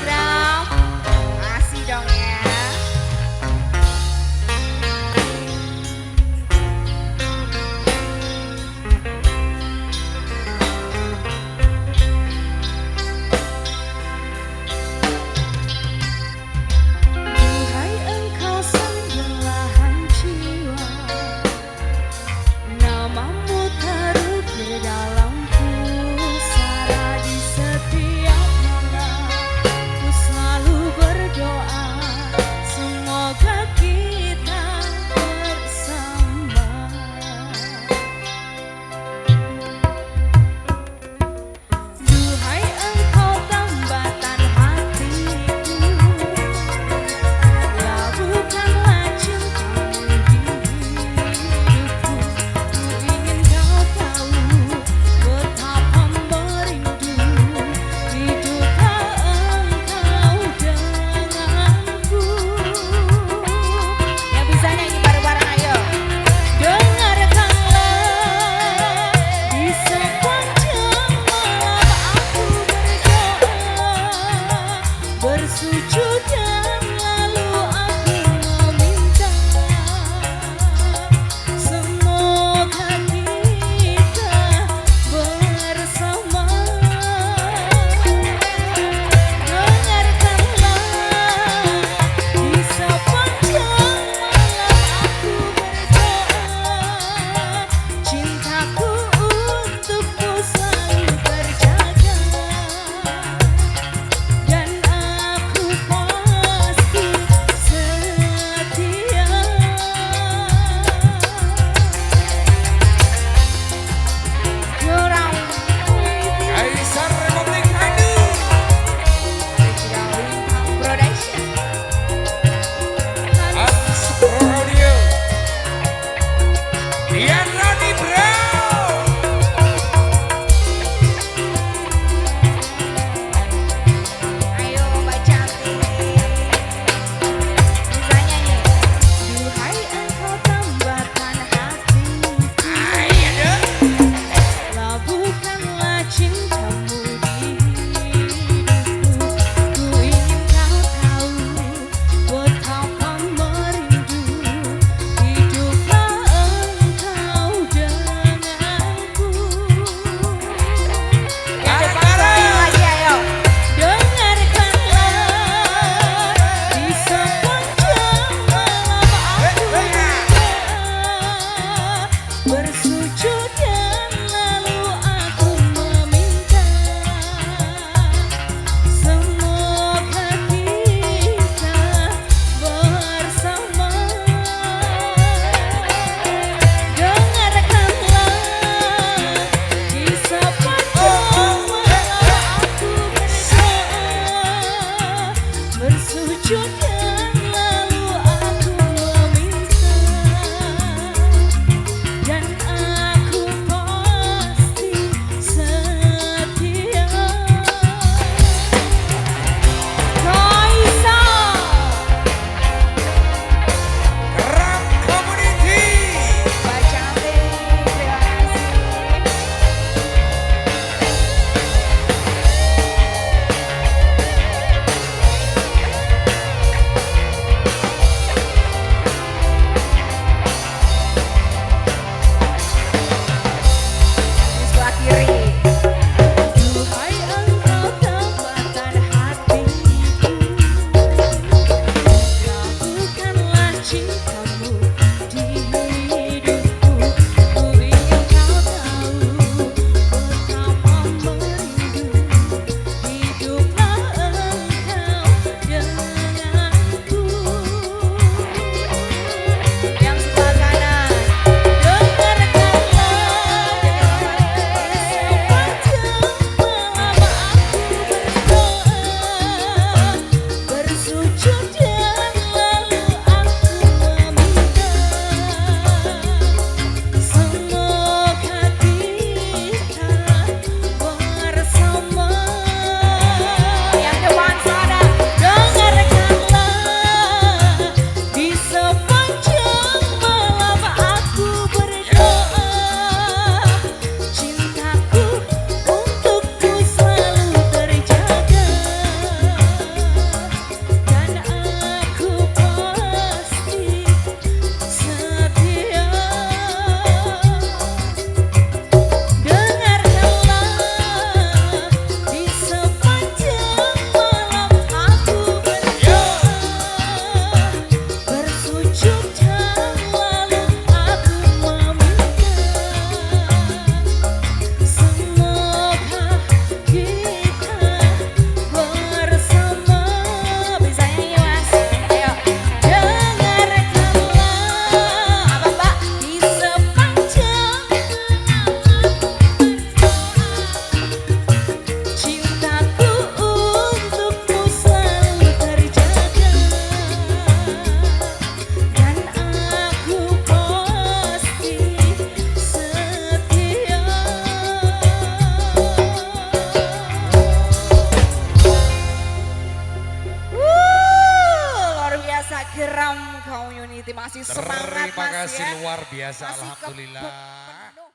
Bram. Masih dong ya. Duhai engkau sang belahan jiwa, namamu terukir dalam pusara di setiap malam. Ku selalu berdoa semoga kita bersama. Duhai engkau tambatan hatiku, labuhkanlah cintamu di hidupku. Ku ingin kau tahu betapa merindu hiduplah engkau denganku. Yang bisa nyanyi bareng-bareng ayo. Dengarkanlah di sepanjang malam aku berdoa, bersujud dan lalu aku meminta semoga kita bersama. Dengarkanlah di sepanjang malam aku berdoa, cintaku untukmu selalu terjaga, dan aku pasti setia. Kurang Kaisar Republik Anu Production. Hans Rodeo Dian Rani Brown. Ayo Mbak Cantik, bisa nyanyi. Duhai engkau tambatan hatiku, Ayo labuhkanlah cintamu di hidupku. Ku ingin kau tahu betapa merindu hiduplah engkau denganku. Yang depan satu lagi ayo. Dengarkanlah di sepanjang malam aku berdoa, bersujud dan lalu aku meminta semoga kita bersama. Dengarkanlah di sepanjang malam aku berdoa, bersujud dan lalu aku meminta, dan aku pasti setia. Kaisar Kerap Community. Mbak Cantik, terima kasih. Instagram community masih semangat Terima Mas kasih ya. luar biasa, Masih alhamdulillah.